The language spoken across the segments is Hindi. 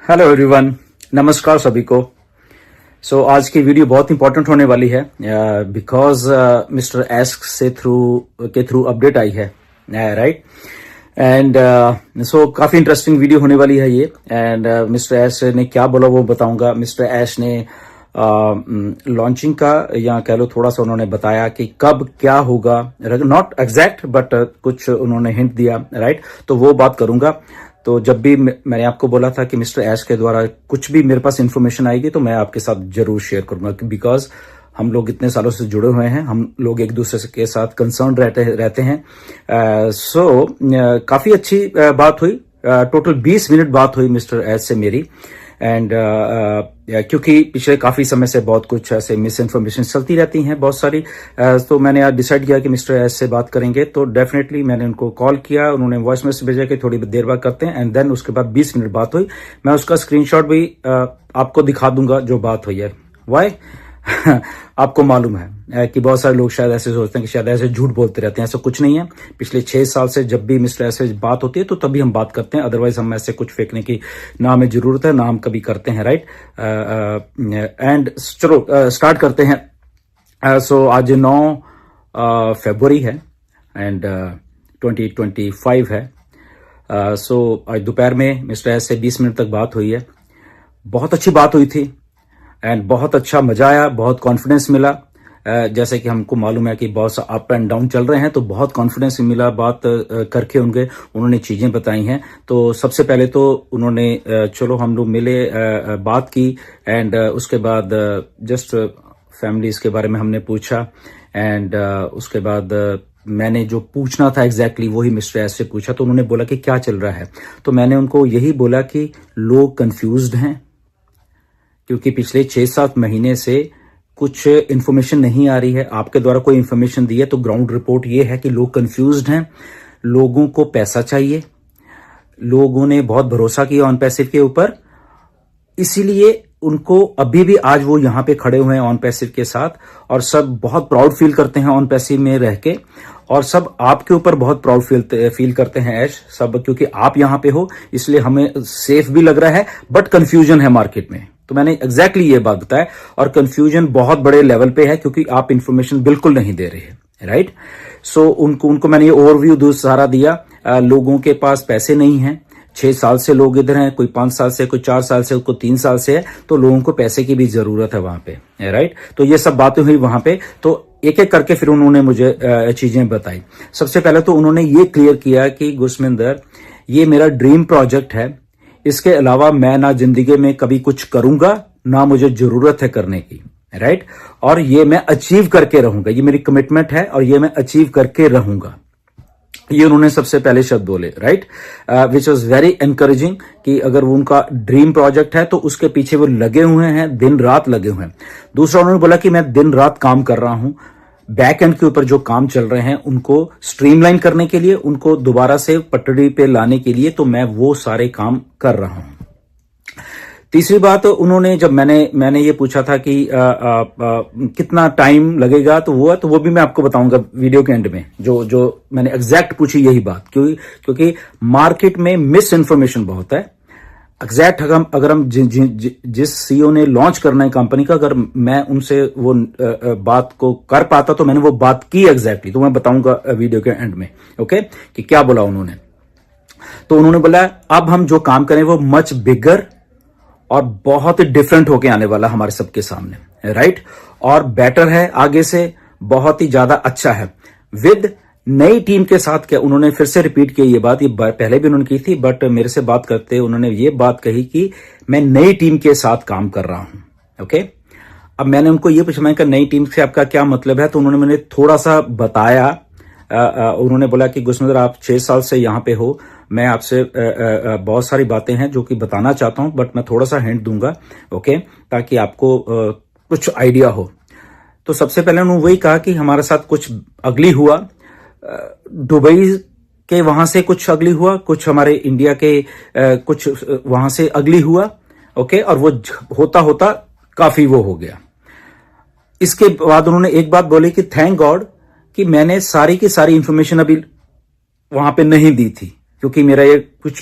हेलो एवरीवन, नमस्कार सभी को। आज की वीडियो बहुत इंपॉर्टेंट होने वाली है बिकॉज मिस्टर एस से थ्रू अपडेट आई है, राइट। एंड काफी इंटरेस्टिंग वीडियो होने वाली है ये। एंड मिस्टर एस ने क्या बोला वो बताऊंगा। मिस्टर एस ने लॉन्चिंग का या कह लो थोड़ा सा उन्होंने बताया कि कब क्या होगा, नॉट एग्जैक्ट बट कुछ उन्होंने हिंट दिया, राइट। तो वो बात करूंगा। तो जब भी मैंने आपको बोला था कि मिस्टर एस के द्वारा कुछ भी मेरे पास इंफॉर्मेशन आएगी तो मैं आपके साथ जरूर शेयर करूंगा, बिकॉज हम लोग इतने सालों से जुड़े हुए हैं, हम लोग एक दूसरे के साथ कंसर्न रहते हैं। काफी अच्छी बात हुई। टोटल 20 मिनट बात हुई मिस्टर एस से मेरी। एंड क्योंकि पिछले काफी समय से बहुत कुछ ऐसे मिस इन्फॉर्मेशन चलती रहती हैं बहुत सारी। तो मैंने आज डिसाइड किया कि मिस्टर एस से बात करेंगे। तो डेफिनेटली मैंने उनको कॉल किया, उन्होंने वॉइस मैसेज भेजा कि थोड़ी देर बाद करते हैं। एंड देन उसके बाद 20 मिनट बात हुई। मैं उसका स्क्रीनशॉट भी आपको दिखा दूंगा जो बात हुई है। वाई आपको मालूम है कि बहुत सारे लोग शायद ऐसे सोचते हैं कि शायद ऐसे झूठ बोलते रहते हैं। ऐसा कुछ नहीं है। पिछले 6 साल से जब भी मिस्टर ऐसे बात होती है तो तभी हम बात करते हैं, अदरवाइज हम ऐसे कुछ फेंकने की ना हमें जरूरत है ना हम कभी करते हैं, राइट। एंड चलो स्टार्ट करते हैं। आज 9 फरवरी है एंड 2025 है। आज दोपहर में मिस्टर एस से 20 मिनट तक बात हुई है। बहुत अच्छी बात हुई थी एंड बहुत अच्छा मजा आया, बहुत कॉन्फिडेंस मिला। जैसे कि हमको मालूम है कि बहुत अप एंड डाउन चल रहे हैं, तो बहुत कॉन्फिडेंस मिला बात करके। उन्होंने चीजें बताई हैं। तो सबसे पहले तो उन्होंने चलो हम लोग मिले, बात की। एंड उसके बाद जस्ट फैमिलीज के बारे में हमने पूछा। एंड उसके बाद मैंने जो पूछना था एग्जैक्टली वही मिस्टर एस से पूछा। तो उन्होंने बोला कि क्या चल रहा है। तो मैंने उनको यही बोला कि लोग कंफ्यूज्ड हैं क्योंकि पिछले 6-7 महीने से कुछ इन्फॉर्मेशन नहीं आ रही है। आपके द्वारा कोई इन्फॉर्मेशन दी है तो ग्राउंड रिपोर्ट ये है कि लोग कंफ्यूज्ड हैं, लोगों को पैसा चाहिए, लोगों ने बहुत भरोसा किया ऑन पैसिव के ऊपर, इसीलिए उनको अभी भी आज वो यहां पे खड़े हुए हैं ऑन पैसिव के साथ। और सब बहुत प्राउड फील करते हैं ऑन पैसिव में रह के, और सब आपके ऊपर बहुत प्राउड फील करते हैं ऐश सब, क्योंकि आप यहां पे हो इसलिए हमें सेफ भी लग रहा है। बट कंफ्यूजन है मार्केट में, तो मैंने एग्जैक्टली ये बात बताया। और कंफ्यूजन बहुत बड़े लेवल पे है क्योंकि आप इंफॉर्मेशन बिल्कुल नहीं दे रहे हैं, राइट। उनको मैंने ये ओवरव्यू सारा दिया। लोगों के पास पैसे नहीं है। 6 साल से लोग इधर हैं, कोई 5 साल से, कोई 4 साल से, कोई 3 साल से है। तो लोगों को पैसे की भी जरूरत है वहां पे, राइट। तो ये सब बातें हुई वहां पे। तो एक एक करके फिर उन्होंने मुझे चीजें बताई। सबसे पहले तो उन्होंने ये क्लियर किया कि गुरसमिंदर, ये मेरा ड्रीम प्रोजेक्ट है। इसके अलावा मैं ना जिंदगी में कभी कुछ करूंगा ना मुझे जरूरत है करने की, राइट। और ये मैं अचीव करके रहूंगा, ये मेरी कमिटमेंट है और ये मैं अचीव करके रहूंगा। ये उन्होंने सबसे पहले शब्द बोले, right, which was very encouraging कि अगर वो उनका ड्रीम प्रोजेक्ट है तो उसके पीछे वो लगे हुए हैं, दिन रात लगे हुए हैं। दूसरा उन्होंने बोला कि मैं दिन रात काम कर रहा हूं, बैक एंड के ऊपर जो काम चल रहे हैं उनको स्ट्रीमलाइन करने के लिए, उनको दोबारा से पटड़ी पे लाने के लिए, तो मैं वो सारे काम कर रहा हूं। तीसरी बात उन्होंने, जब मैंने ये पूछा था कि कितना टाइम लगेगा, तो वो भी मैं आपको बताऊंगा वीडियो के एंड में। जो मैंने एग्जैक्ट पूछी यही बात, क्योंकि मार्केट में मिस इन्फॉर्मेशन बहुत है। एग्जैक्ट अगर हम जिस सीईओ ने लॉन्च करना है कंपनी का, अगर मैं उनसे वो बात को कर पाता तो मैंने वो बात की एग्जैक्टली, तो मैं बताऊंगा वीडियो के एंड में, ओके, कि क्या बोला उन्होंने। तो उन्होंने बोला अब हम जो काम करें वो मच बिगर और बहुत ही डिफरेंट होके आने वाला हमारे सबके सामने, राइट। और बेटर है, आगे से बहुत ही ज्यादा अच्छा है, विद नई टीम के साथ। क्या उन्होंने फिर से रिपीट किया ये बात, ये पहले भी उन्होंने की थी, बट मेरे से बात करते उन्होंने ये बात कही कि मैं नई टीम के साथ काम कर रहा हूं, ओके। अब मैंने उनको ये पूछा, मैंने कहा नई टीम से आपका क्या मतलब है। तो उन्होंने मैंने थोड़ा सा बताया। उन्होंने बोला कि गुरसमिंदर, आप 6 साल से यहां पे हो, मैं आपसे बहुत सारी बातें हैं जो कि बताना चाहता हूं, बट मैं थोड़ा सा हिंट दूंगा, ओके, ताकि आपको कुछ आइडिया हो। तो सबसे पहले उन्होंने वही कहा कि हमारे साथ कुछ अगली हुआ, दुबई के वहां से कुछ अगली हुआ, कुछ हमारे इंडिया के कुछ वहां से अगली हुआ, ओके, और वो होता होता काफी वो हो गया। इसके बाद उन्होंने एक बात बोली कि थैंक गॉड कि मैंने सारी की सारी इंफॉर्मेशन अभी वहां पे नहीं दी थी, क्योंकि मेरा ये कुछ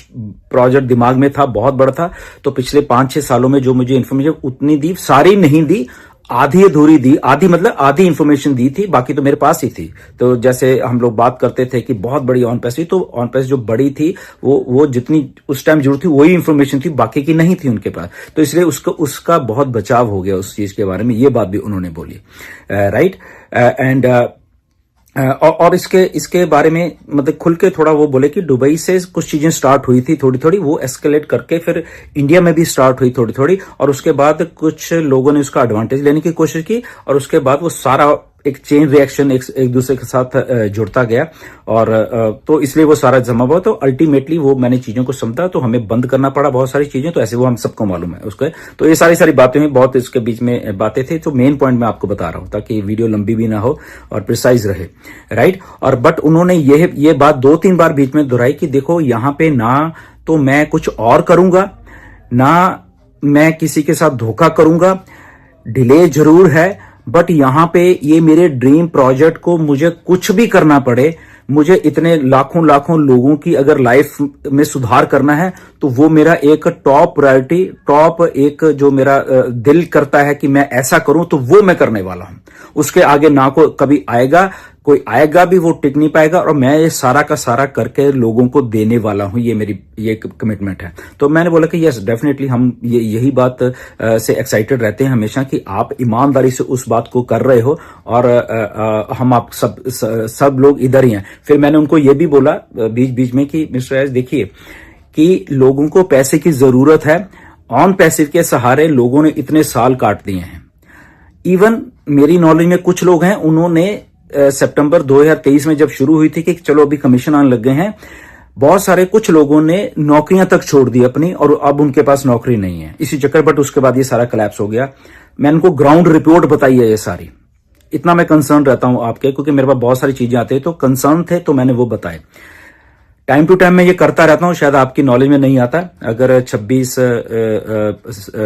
प्रोजेक्ट दिमाग में था, बहुत बड़ा था, तो पिछले 5-6 सालों में जो मुझे इन्फॉर्मेशन उतनी दी, सारी नहीं दी, आधी अधूरी दी, आधी मतलब आधी इंफॉर्मेशन दी थी, बाकी तो मेरे पास ही थी। तो जैसे हम लोग बात करते थे कि बहुत बड़ी ऑन पैस थी, तो ऑन पैस जो बड़ी थी वो जितनी उस टाइम जरूरत थी वही इंफॉर्मेशन थी, बाकी की नहीं थी उनके पास। तो इसलिए उसका बहुत बचाव हो गया उस चीज के बारे में, ये बात भी उन्होंने बोली, राइट। एंड और इसके बारे में मतलब खुल के थोड़ा वो बोले कि दुबई से कुछ चीजें स्टार्ट हुई थी थोड़ी थोड़ी, वो एस्केलेट करके फिर इंडिया में भी स्टार्ट हुई थोड़ी थोड़ी, और उसके बाद कुछ लोगों ने उसका एडवांटेज लेने की कोशिश की, और उसके बाद वो सारा एक चेन रिएक्शन एक दूसरे के साथ जुड़ता गया, और तो इसलिए वो सारा जमा हुआ। तो अल्टीमेटली वो मैंने चीजों को समझा, तो हमें बंद करना पड़ा बहुत सारी चीजें, तो ऐसे वो हम सबको मालूम है उसके। तो ये सारी बातें हुई, बहुत इसके बीच में बातें थी, तो मेन पॉइंट मैं आपको बता रहा हूं ताकि वीडियो लंबी भी ना हो और प्रिसाइज रहे, राइट। और बट उन्होंने ये बात 2-3 बार बीच में दोहराई कि देखो यहां पे ना तो मैं कुछ और करूंगा, ना मैं किसी के साथ धोखा करूंगा, डिले जरूर है, बट यहां पे ये मेरे ड्रीम प्रोजेक्ट को मुझे कुछ भी करना पड़े, मुझे इतने लाखों लाखों लोगों की अगर लाइफ में सुधार करना है, तो वो मेरा एक टॉप प्रायोरिटी, टॉप एक जो मेरा दिल करता है कि मैं ऐसा करूं, तो वो मैं करने वाला हूं। उसके आगे ना कोई आएगा भी वो टिक नहीं पाएगा, और मैं ये सारा का सारा करके लोगों को देने वाला हूं, ये मेरी ये कमिटमेंट है। तो मैंने बोला कि यस डेफिनेटली हम यही बात से एक्साइटेड रहते हैं हमेशा कि आप ईमानदारी से उस बात को कर रहे हो, और हम आप सब लोग इधर ही हैं। फिर मैंने उनको ये भी बोला बीच बीच में कि मिस्टर एस देखिए कि लोगों को पैसे की जरूरत है, ऑन पैसिव के सहारे लोगों ने इतने साल काट दिए हैं। इवन मेरी नॉलेज में कुछ लोग हैं, उन्होंने सितंबर 2023 में जब शुरू हुई थी कि चलो अभी कमीशन आने लग गए हैं, बहुत सारे कुछ लोगों ने नौकरियां तक छोड़ दी अपनी, और अब उनके पास नौकरी नहीं है इसी चक्कर। बट उसके बाद ये सारा कोलैप्स हो गया। मैंने उनको ग्राउंड रिपोर्ट बताई है ये सारी, इतना मैं कंसर्न रहता हूं आपके, क्योंकि मेरे पास बहुत सारी चीजें आती है, तो कंसर्न थे, तो मैंने वो बताए। टाइम टू टाइम मैं ये करता रहता हूं, शायद आपकी नॉलेज में नहीं आता। अगर 26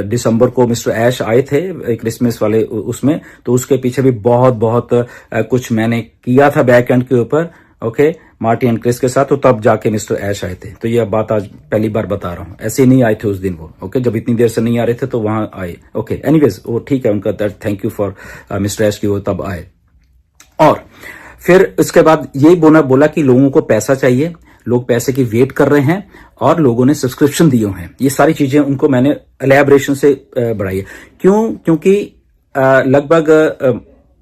दिसंबर को मिस्टर ऐश आए थे क्रिसमस वाले उसमें, तो उसके पीछे भी बहुत कुछ मैंने किया था बैक एंड के ऊपर, ओके, मार्टी एंड क्रिस के साथ, तो तब जाके मिस्टर ऐश आए थे। तो ये बात आज पहली बार बता रहा हूं, ऐसे ही नहीं आए थे उस दिन वो, ओके, जब इतनी देर से नहीं आ रहे थे तो वहां आए, ओके। एनीवेज वो ठीक है, उनका थैंक यू फॉर मिस्टर ऐश की वो तब आए। और फिर इसके बाद यही बोला कि लोगों को पैसा चाहिए, लोग पैसे की वेट कर रहे हैं, और लोगों ने सब्सक्रिप्शन दिए हैं। ये सारी चीजें उनको मैंने एलैबोरेशन से बढ़ाई है। क्योंकि लगभग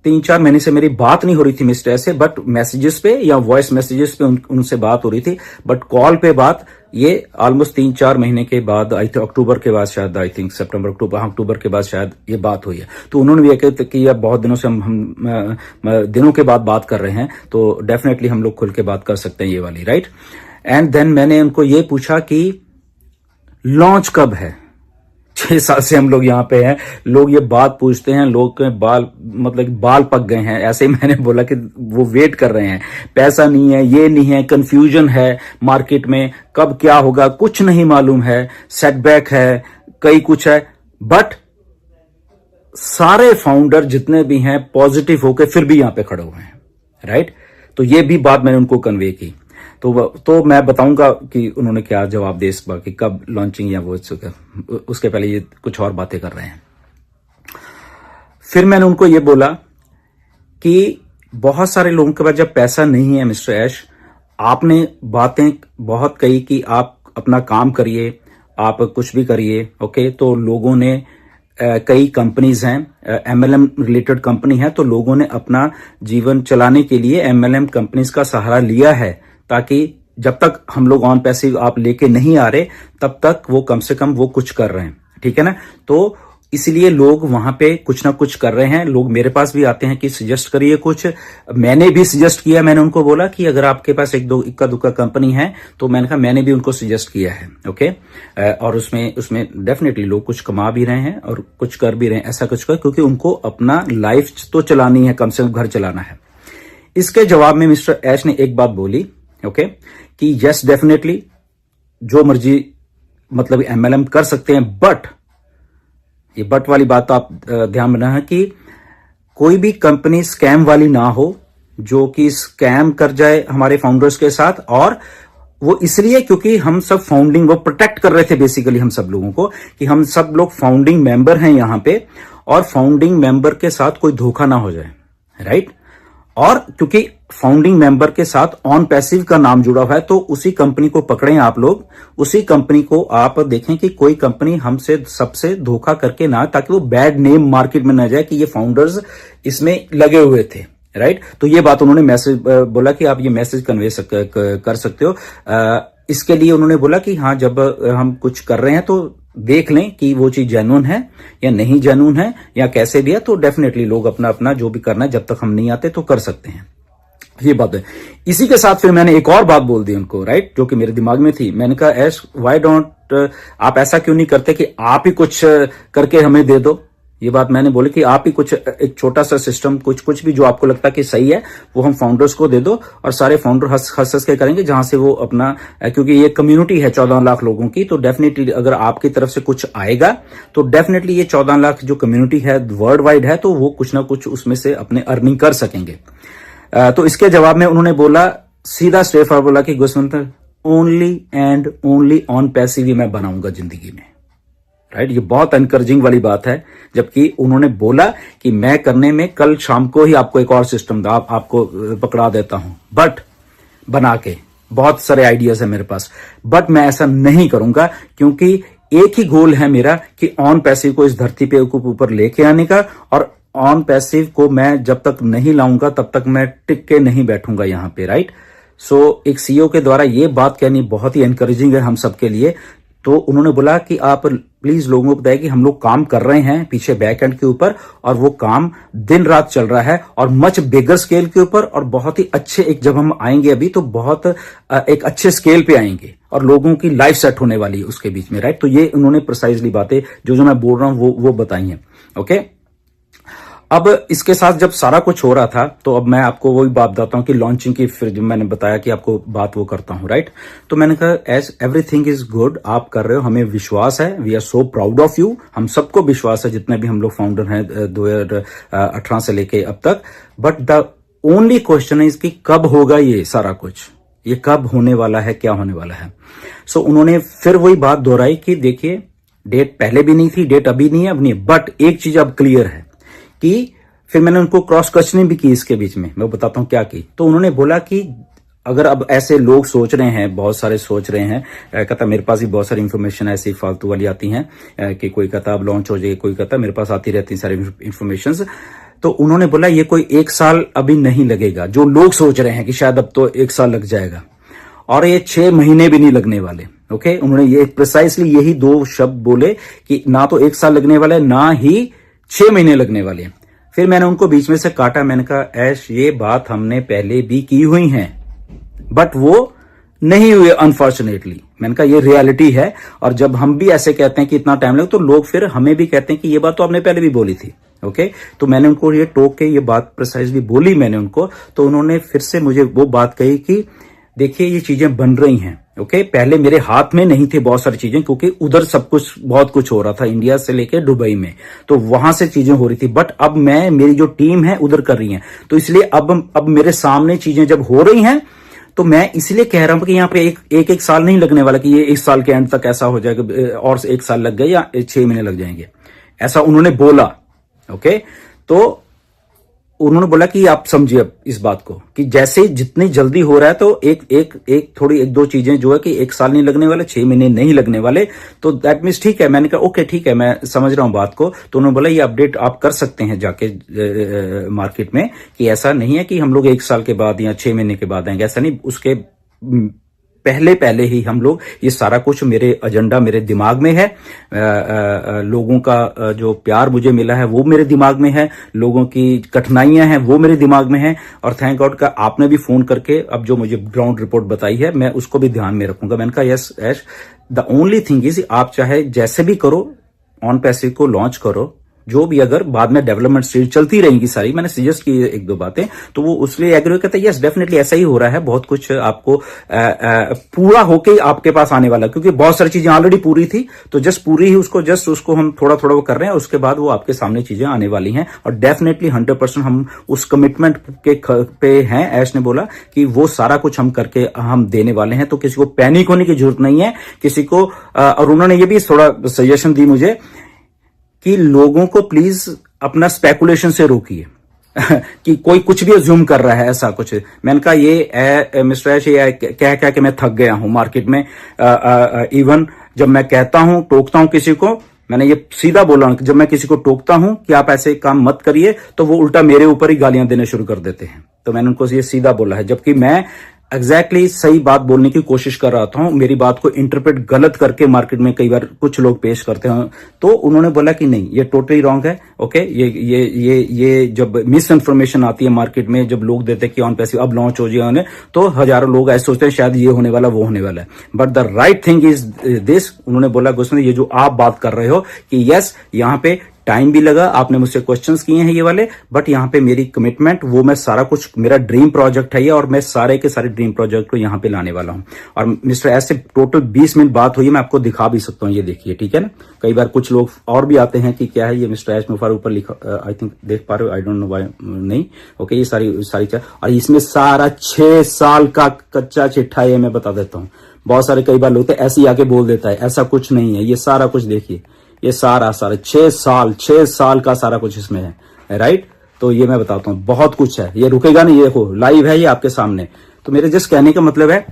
3-4 महीने से मेरी बात नहीं हो रही थी मिस्टर से, बट मैसेजेस पे या वॉइस मैसेजेस पे उनसे बात हो रही थी, बट कॉल पे बात ये ऑलमोस्ट 3-4 महीने के बाद, आई थिंक अक्टूबर के बाद, शायद आई थिंक सितंबर अक्टूबर के बाद शायद ये बात हुई है। तो उन्होंने भी कहा कि यार बहुत दिनों से हम दिनों के बाद बात कर रहे हैं, तो डेफिनेटली हम लोग खुल के बात कर सकते हैं ये वाली, राइट। एंड देन मैंने उनको ये पूछा कि लॉन्च कब है। 6 साल से हम लोग यहाँ पे हैं, लोग ये बात पूछते हैं, लोग के बाल पक गए हैं। ऐसे ही मैंने बोला कि वो वेट कर रहे हैं, पैसा नहीं है, ये नहीं है, कंफ्यूजन है मार्केट में, कब क्या होगा कुछ नहीं मालूम है, सेटबैक है, कई कुछ है, बट सारे फाउंडर जितने भी हैं पॉजिटिव होकर फिर भी यहां पे खड़े हुए हैं, राइट। तो ये भी बात मैंने उनको कन्वे की। तो मैं बताऊंगा कि उन्होंने क्या जवाब दे इस बार कि कब लॉन्चिंग या वो, उसके पहले ये कुछ और बातें कर रहे हैं। फिर मैंने उनको ये बोला कि बहुत सारे लोगों के पास जब पैसा नहीं है मिस्टर ऐश, आपने बातें बहुत कही कि आप अपना काम करिए, आप कुछ भी करिए, ओके। तो लोगों ने कई कंपनीज हैं, एमएलएम रिलेटेड कंपनी है, तो लोगों ने अपना जीवन चलाने के लिए एमएलएम कंपनीज का सहारा लिया है, ताकि जब तक हम लोग ऑन पैसिव आप लेके नहीं आ रहे तब तक वो कम से कम वो कुछ कर रहे हैं, ठीक है ना। तो इसलिए लोग वहां पे कुछ ना कुछ कर रहे हैं। लोग मेरे पास भी आते हैं कि सजेस्ट करिए कुछ, मैंने भी सजेस्ट किया। मैंने उनको बोला कि अगर आपके पास एक दो इक्का दुक्का कंपनी है, तो मैंने कहा मैंने भी उनको सजेस्ट किया है, ओके। और उसमें डेफिनेटली लोग कुछ कमा भी रहे हैं और कुछ कर भी रहे हैं, ऐसा कुछ कर, क्योंकि उनको अपना लाइफ तो चलानी है, कम से कम घर चलाना है। इसके जवाब में मिस्टर ऐश ने एक बात बोली, ओके, कि यस डेफिनेटली जो मर्जी मतलब एमएलएम कर सकते हैं, बट ये बट वाली बात तो आप ध्यान में रखना कि कोई भी कंपनी स्कैम वाली ना हो, जो कि स्कैम कर जाए हमारे फाउंडर्स के साथ, और वो इसलिए क्योंकि हम सब फाउंडिंग, वो प्रोटेक्ट कर रहे थे बेसिकली हम सब लोगों को कि हम सब लोग फाउंडिंग मेंबर हैं यहां पे, और फाउंडिंग मेंबर के साथ कोई धोखा ना हो जाए, राइट। और क्योंकि फाउंडिंग मेंबर के साथ ऑन पैसिव का नाम जुड़ा हुआ है, तो उसी कंपनी को पकड़ें आप लोग, उसी कंपनी को आप देखें कि कोई कंपनी हमसे सबसे धोखा करके ना, ताकि वो बैड नेम मार्केट में ना जाए कि ये फाउंडर्स इसमें लगे हुए थे, राइट। तो ये बात उन्होंने मैसेज बोला कि आप ये मैसेज कन्वे कर सकते हो। इसके लिए उन्होंने बोला कि हाँ, जब हम कुछ कर रहे हैं तो देख लें कि वो चीज जेन्युइन है या नहीं जेन्युइन है या कैसे भी है, तो डेफिनेटली लोग अपना अपना जो भी करना है, जब तक हम नहीं आते तो कर सकते हैं। ये बात है। इसी के साथ फिर मैंने एक और बात बोल दी उनको, राइट, जो कि मेरे दिमाग में थी। मैंने कहा, एस व्हाई डोंट आप ऐसा क्यों नहीं करते कि आप ही कुछ करके हमें दे दो। ये बात मैंने बोली कि आप ही कुछ एक छोटा सा सिस्टम, कुछ भी जो आपको लगता है कि सही है, वो हम फाउंडर्स को दे दो, और सारे फाउंडर हंस के करेंगे, जहां से वो अपना, क्योंकि ये कम्युनिटी है 14 लाख लोगों की, तो डेफिनेटली अगर आपकी तरफ से कुछ आएगा तो डेफिनेटली ये 14 लाख जो कम्युनिटी है वर्ल्ड वाइड है, तो वो कुछ ना कुछ उसमें से अपने अर्निंग कर सकेंगे। तो इसके जवाब में उन्होंने बोला, सीधा स्ट्रेट फॉरवर्ड बोला कि गुस्वंत, only and only on passive ही मैं बनाऊंगा जिंदगी में, राइट। ये बहुत एनकरेजिंग वाली बात है, जबकि उन्होंने बोला कि मैं करने में कल शाम को ही आपको एक और सिस्टम आपको पकड़ा देता हूं, बट बना के बहुत सारे आइडियाज है मेरे पास, बट मैं ऐसा नहीं करूंगा, क्योंकि एक ही गोल है मेरा कि ऑन पैसिव को इस धरती पे ऊपर लेके आने का, और ऑन पैसिव को मैं जब तक नहीं लाऊंगा तब तक मैं टिक के नहीं बैठूंगा यहां पे, राइट। सो एक सीईओ के द्वारा ये बात कहनी बहुत ही एनकरेजिंग है हम सबके लिए। तो उन्होंने बोला कि आप प्लीज लोगों को बताइए कि हम लोग काम कर रहे हैं पीछे बैक एंड के ऊपर, और वो काम दिन रात चल रहा है, और मच बिगर स्केल के ऊपर, और बहुत ही अच्छे, एक जब हम आएंगे अभी तो बहुत एक अच्छे स्केल पे आएंगे, और लोगों की लाइफ सेट होने वाली है उसके बीच में, राइट। तो ये उन्होंने प्रिसाइजली बातें जो मैं बोल रहा हूं वो बताई हैं, ओके। अब इसके साथ जब सारा कुछ हो रहा था, तो अब मैं आपको वही बात बताता हूं कि लॉन्चिंग की, फिर जब मैंने बताया कि आपको बात वो करता हूं, राइट। तो मैंने कहा, एज एवरीथिंग इज गुड, आप कर रहे हो, हमें विश्वास है, we are so proud of you, हम सबको विश्वास है जितने भी हम लोग फाउंडर हैं 2018 से लेके अब तक। बट द ओनली क्वेश्चन है कि कब होगा ये सारा कुछ, ये कब होने वाला है, क्या होने वाला है। सो उन्होंने फिर वही बात दोहराई कि देखिए, डेट पहले भी नहीं थी, डेट अभी नहीं है, अब नहीं है, बट एक चीज अब क्लियर है कि, फिर मैंने उनको क्रॉस क्वेश्चनिंग भी की इसके बीच में, मैं बताता हूं क्या की। तो उन्होंने बोला कि अगर अब ऐसे लोग सोच रहे हैं, बहुत सारे सोच रहे हैं, कहता मेरे पास भी बहुत सारी इंफॉर्मेशन ऐसी फालतू वाली आती हैं कि कोई कहता अब लॉन्च हो जाएगी, कोई कहता मेरे पास आती रहती सारी इंफॉर्मेशन। तो उन्होंने बोला ये कोई 1 साल अभी नहीं लगेगा, जो लोग सोच रहे हैं कि शायद अब तो 1 साल लग जाएगा, और ये 6 महीने भी नहीं लगने वाले, ओके। उन्होंने ये प्रिसाइसली यही 2 शब्द बोले कि ना तो 1 साल लगने वाला है, ना ही 6 महीने लगने वाले हैं। फिर मैंने उनको बीच में से काटा, मैंने कहा, ऐश ये बात हमने पहले भी की हुई है, बट वो नहीं हुए अनफॉर्चुनेटली। मैंने कहा ये रियलिटी है, और जब हम भी ऐसे कहते हैं कि इतना टाइम लगे, तो लोग फिर हमें भी कहते हैं कि ये बात तो आपने पहले भी बोली थी, ओके। तो मैंने उनको ये टोक के ये बात प्रिसाइजली बोली मैंने उनको, तो उन्होंने फिर से मुझे वो बात कही कि देखिए ये चीजें बन रही हैं, ओके। पहले मेरे हाथ में नहीं थे बहुत सारी चीजें, क्योंकि उधर सब कुछ बहुत कुछ हो रहा था, इंडिया से लेके दुबई में, तो वहां से चीजें हो रही थी, बट अब मेरी जो टीम है उधर कर रही है, तो इसलिए अब मेरे सामने चीजें जब हो रही हैं, तो मैं इसलिए कह रहा हूं कि यहाँ पे एक साल नहीं लगने वाला कि ये 1 साल के एंड तक ऐसा हो जाएगा, और 1 साल लग गए या 6 महीने लग जाएंगे, ऐसा उन्होंने बोला, ओके। तो उन्होंने बोला कि आप समझिए अब इस बात को कि जैसे जितनी जल्दी हो रहा है, तो एक दो चीजें जो है कि 1 साल नहीं लगने वाले, 6 महीने नहीं लगने वाले, तो दैट मीन्स ठीक है। मैंने कहा ओके ठीक है, मैं समझ रहा हूं बात को। तो उन्होंने बोला ये अपडेट आप कर सकते हैं जाके मार्केट में, कि ऐसा नहीं है कि हम लोग 1 साल के बाद या 6 महीने के बाद आएंगे, ऐसा नहीं, उसके पहले ही हम लोग ये सारा कुछ, मेरे एजेंडा मेरे दिमाग में है, लोगों का जो प्यार मुझे मिला है वो मेरे दिमाग में है, लोगों की कठिनाइयां हैं वो मेरे दिमाग में है, और थैंक गॉड का आपने भी फोन करके अब जो मुझे ग्राउंड रिपोर्ट बताई है, मैं उसको भी ध्यान में रखूंगा। मैंने कहा yes Ash, the only thing is आप चाहे जैसे भी करो, ऑन पैसिव को लॉन्च करो, जो भी अगर बाद में डेवलपमेंट स्टेज चलती रहेंगी सारी, मैंने सजेस्ट की एक दो बातें, तो वो उसलिए एग्री कहते हैं यस डेफिनेटली ऐसा ही हो रहा है, बहुत कुछ आपको पूरा होके ही आपके पास आने वाला, क्योंकि बहुत सारी चीजें ऑलरेडी पूरी थी, तो जस्ट उसको हम थोड़ा थोड़ा वो कर रहे हैं, उसके बाद वो आपके सामने चीजें आने वाली हैं। और डेफिनेटली 100% हम उस कमिटमेंट पे हैं। ऐश ने बोला कि वो सारा कुछ हम करके हम देने वाले हैं, तो किसी को पैनिक होने की जरूरत नहीं है किसी को। और उन्होंने ये भी थोड़ा सजेशन दी मुझे कि लोगों को प्लीज अपना स्पेकुलेशन से रोकिए कि कोई कुछ भी अज्यूम कर रहा है ऐसा कुछ। मैंने कहा ये मिस्टर ऐश ये कह के मैं थक गया हूं मार्केट में। इवन जब मैं कहता हूं, टोकता हूं किसी को, मैंने ये सीधा बोला कि जब मैं किसी को टोकता हूं कि आप ऐसे काम मत करिए, तो वो उल्टा मेरे ऊपर ही गालियां देने शुरू कर देते हैं। तो मैंने उनको ये सीधा बोला है, जबकि मैं एग्जैक्टली सही बात बोलने की कोशिश कर रहा था। मेरी बात को इंटरप्रेट गलत करके मार्केट में कई बार कुछ लोग पेश करते हैं, तो उन्होंने बोला कि नहीं ये टोटली रॉन्ग है। ओके, ये जब मिस इन्फॉर्मेशन आती है मार्केट में, जब लोग देते हैं कि ऑन पैसिव अब लॉन्च हो जाए, तो हजारों लोग ऐसे सोचते हैं शायद ये होने वाला वो होने वाला है, but the right thing is this. उन्होंने बोला गुस्सन ये जो आप बात कर रहे हो कि यस यहाँ पे टाइम भी लगा, आपने मुझसे क्वेश्चंस किए हैं ये वाले, बट यहाँ पे मेरी कमिटमेंट, वो मैं सारा कुछ, मेरा ड्रीम प्रोजेक्ट है ये, और मैं सारे के सारे ड्रीम प्रोजेक्ट को यहाँ पे लाने वाला हूँ। और मिस्टर एस से टोटल 20 मिनट बात हुई है, मैं आपको दिखा भी सकता हूँ, ये देखिए, ठीक है ना। कई बार कुछ लोग और भी आते हैं कि क्या है ये मिस्टर एस मुफार ऊपर लिखा, आई थिंक देख पा रहे हो, आई डोंट नो व्हाई नहीं। ओके, ये सारी और इसमें सारा 6 साल का कच्चा चिट्ठा है, मैं बता देता हूँ। बहुत सारे कई बार लोग ऐसे ही आके बोल देता है, ऐसा कुछ नहीं है, ये सारा कुछ देखिए, ये सारा 6 साल का सारा कुछ इसमें है, राइट। तो ये मैं बताता हूं, बहुत कुछ है, ये रुकेगा नहीं, ये देखो लाइव है ये आपके सामने। तो मेरे जस्ट कहने का मतलब है,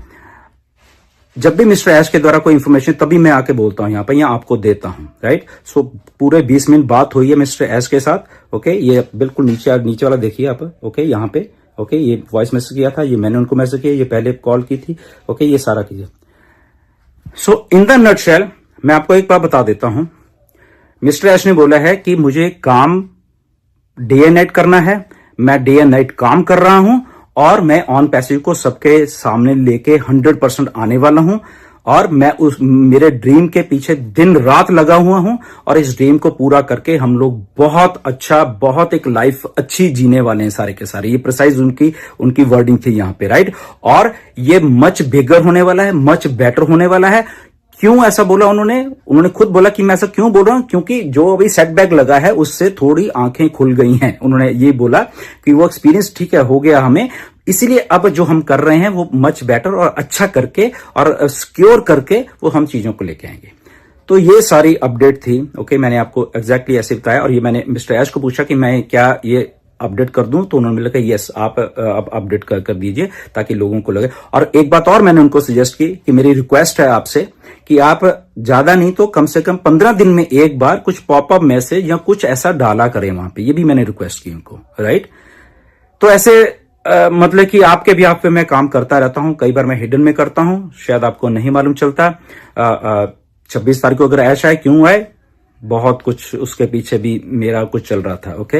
जब भी मिस्टर ऐश के द्वारा कोई इंफॉर्मेशन, तभी मैं आके बोलता हूं यहाँ पे, यहाँ आपको देता हूं, राइट। सो पूरे 20 मिनट बात हुई है मिस्टर ऐश के साथ। ओके, ये बिल्कुल नीचे वाला देखिए आप। ओके, यहाँ पे ओके, ये वॉइस मैसेज किया था, ये मैंने उनको मैसेज किया, ये पहले कॉल की थी। ओके, ये सारा कीजिए। सो इन द नटशेल मैं आपको एक बात बता देता हूं, मिस्टर ऐश ने बोला है कि मुझे काम डे एंड नाइट करना है, मैं डे एंड नाइट काम कर रहा हूं, और मैं ऑन पैसिव को सबके सामने लेके 100% आने वाला हूं, और मैं मेरे ड्रीम के पीछे दिन रात लगा हुआ हूं, और इस ड्रीम को पूरा करके हम लोग बहुत एक लाइफ अच्छी जीने वाले हैं सारे के सारे। ये प्रिसाइज उनकी वर्डिंग थी यहाँ पे, राइट। और ये मच बिगर होने वाला है, मच बेटर होने वाला है। क्यों ऐसा बोला उन्होंने खुद बोला कि मैं ऐसा क्यों बोल रहा हूं, क्योंकि जो अभी सेटबैक लगा है उससे थोड़ी आंखें खुल गई हैं। उन्होंने ये बोला कि वो एक्सपीरियंस ठीक है हो गया हमें, इसीलिए अब जो हम कर रहे हैं वो मच बेटर और अच्छा करके और सिक्योर करके वो हम चीजों को लेके आएंगे। तो ये सारी अपडेट थी। ओके, मैंने आपको एग्जैक्टली ऐसे बताया, और ये मैंने मिस्टर ऐश को पूछा कि मैं क्या ये अपडेट कर दूं, तो उन्होंने बोला यस आप अपडेट कर दीजिए ताकि लोगों को लगे। और एक बात और मैंने उनको सजेस्ट की कि मेरी रिक्वेस्ट है आपसे कि आप ज्यादा नहीं तो कम से कम 15 दिन में एक बार कुछ पॉपअप मैसेज या कुछ ऐसा डाला करें वहां पे। ये भी मैंने रिक्वेस्ट की उनको, राइट। तो ऐसे मतलब कि आपके भी आप पे मैं काम करता रहता हूं, कई बार मैं हिडन में करता हूं, शायद आपको नहीं मालूम चलता। 26 तारीख को अगर ऐश आए, क्यों आए, बहुत कुछ उसके पीछे भी मेरा कुछ चल रहा था। ओके,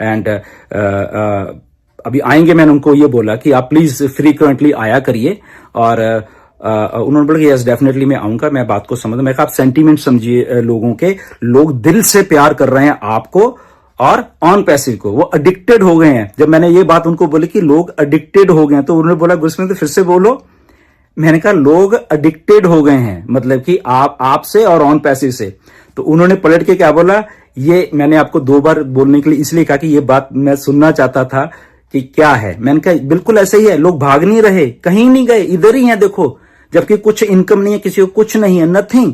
एंड अभी आएंगे, मैंने उनको ये बोला कि आप प्लीज फ्रीक्वेंटली आया करिए, और उन्होंने बोला कि यस डेफिनेटली मैं आऊंगा, मैं बात को समझ, मैं कहा आप सेंटीमेंट समझिए लोगों के, लोग दिल से प्यार कर रहे हैं आपको और ऑन पैसिव को, वो एडिक्टेड हो गए हैं। जब मैंने ये बात उनको बोली कि लोग एडिक्टेड हो गए हैं, तो उन्होंने बोला गुस्से में तो फिर से बोलो। मैंने कहा लोग एडिक्टेड हो गए हैं, मतलब कि आपसे और ऑन पैसिव से। तो उन्होंने पलट के क्या बोला, ये मैंने आपको 2 बार बोलने के लिए इसलिए कहा कि ये बात मैं सुनना चाहता था कि क्या है। मैंने कहा बिल्कुल ऐसे ही है, लोग भाग नहीं रहे, कहीं नहीं गए, इधर ही हैं देखो, जबकि कुछ इनकम नहीं है, किसी को कुछ नहीं है, नथिंग,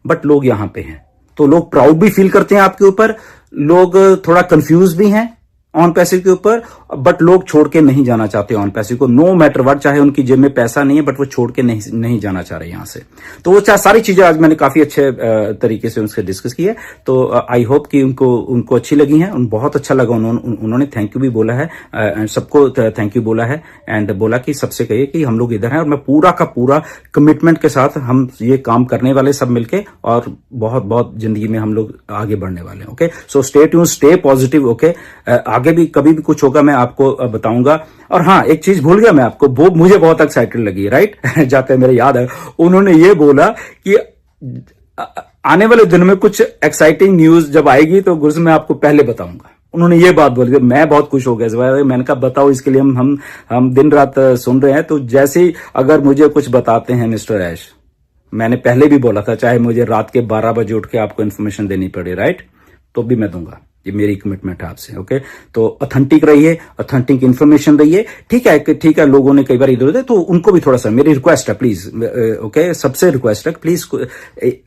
बट लोग यहां पे हैं। तो लोग प्राउड भी फील करते हैं आपके ऊपर, लोग थोड़ा कंफ्यूज भी हैं ऑन पैसिव के ऊपर, बट लोग छोड़ के नहीं जाना चाहते ऑन पैसिव को, नो मैटर व्हाट, चाहे उनकी जेब में पैसा नहीं है, बट वो छोड़ के नहीं जाना चाह रहे यहां से। तो वो सारी चीजें आज मैंने काफी अच्छे तरीके से उनसे डिस्कस की है। तो आई होप कि उनको अच्छी लगी हैं, बहुत अच्छा लगा। उन्होंने थैंक यू भी बोला है, सबको थैंक यू बोला है, एंड बोला कि सबसे कहिए कि हम लोग इधर हैं, और मैं पूरा का पूरा कमिटमेंट के साथ हम ये काम करने वाले सब मिलके, और बहुत जिंदगी में हम लोग आगे बढ़ने वाले हैं। Okay, so stay tune, stay positive. Okay, आगे भी कभी भी कुछ होगा मैं आपको बताऊंगा। और हाँ, एक चीज भूल गया मैं आपको, वो मुझे बहुत एक्साइटेड लगी, राइट। जाते मेरे याद है, उन्होंने ये बोला कि आने वाले दिन में कुछ एक्साइटिंग न्यूज जब आएगी तो गुरुजी मैं आपको पहले बताऊंगा। उन्होंने ये बात बोली, मैं बहुत खुश हो गया इस बार। मैंने कहा बताओ, इसके लिए हम दिन रात सुन रहे हैं। तो जैसे ही अगर मुझे कुछ बताते हैं मिस्टर ऐश, मैंने पहले भी बोला था चाहे मुझे रात के 12 बजे उठ के आपको इन्फॉर्मेशन देनी पड़े, राइट, तो भी मैं दूंगा। ये मेरी कमिटमेंट है आपसे। ओके, तो ऑथेंटिक रहिए, ऑथेंटिक इन्फॉर्मेशन रहिए। ठीक है, लोगों ने कई बार इधर उधर, तो उनको भी थोड़ा सा मेरी रिक्वेस्ट है प्लीज, ओके, सबसे रिक्वेस्ट है प्लीज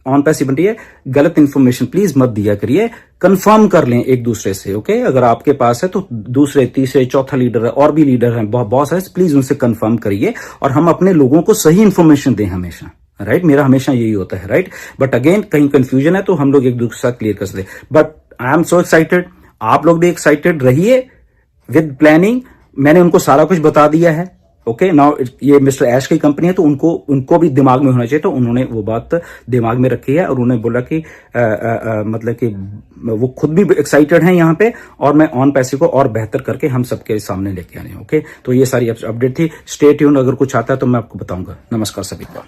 ऑन पैसे बनिए, गलत इन्फॉर्मेशन प्लीज मत दिया करिए। कंफर्म कर लें एक दूसरे से। ओके, अगर आपके पास है तो दूसरे तीसरे चौथा लीडर है, और भी लीडर है बहुत सारे, प्लीज उनसे कंफर्म करिए और हम अपने लोगों को सही इन्फॉर्मेशन दें हमेशा। राइट, मेरा हमेशा यही होता है। राइट, बट अगेन कहीं कंफ्यूजन है तो हम लोग एक दूसरे के साथ क्लियर कर सकते। But I am so excited, आप लोग भी एक्साइटेड रहिए विद प्लानिंग। मैंने उनको सारा कुछ बता दिया है। ओके, नाउ ये मिस्टर ऐश की कंपनी है तो उनको भी दिमाग में होना चाहिए। तो उन्होंने वो बात दिमाग में रखी है और उन्होंने बोला कि मतलब कि वो खुद भी एक्साइटेड हैं यहाँ पे, और मैं ऑन पैसे को और बेहतर करके हम सबके सामने लेके आने। ओके, तो ये सारी अपडेट थी। स्टे ट्यून, अगर कुछ आता है तो मैं आपको बताऊंगा। नमस्कार सभी को।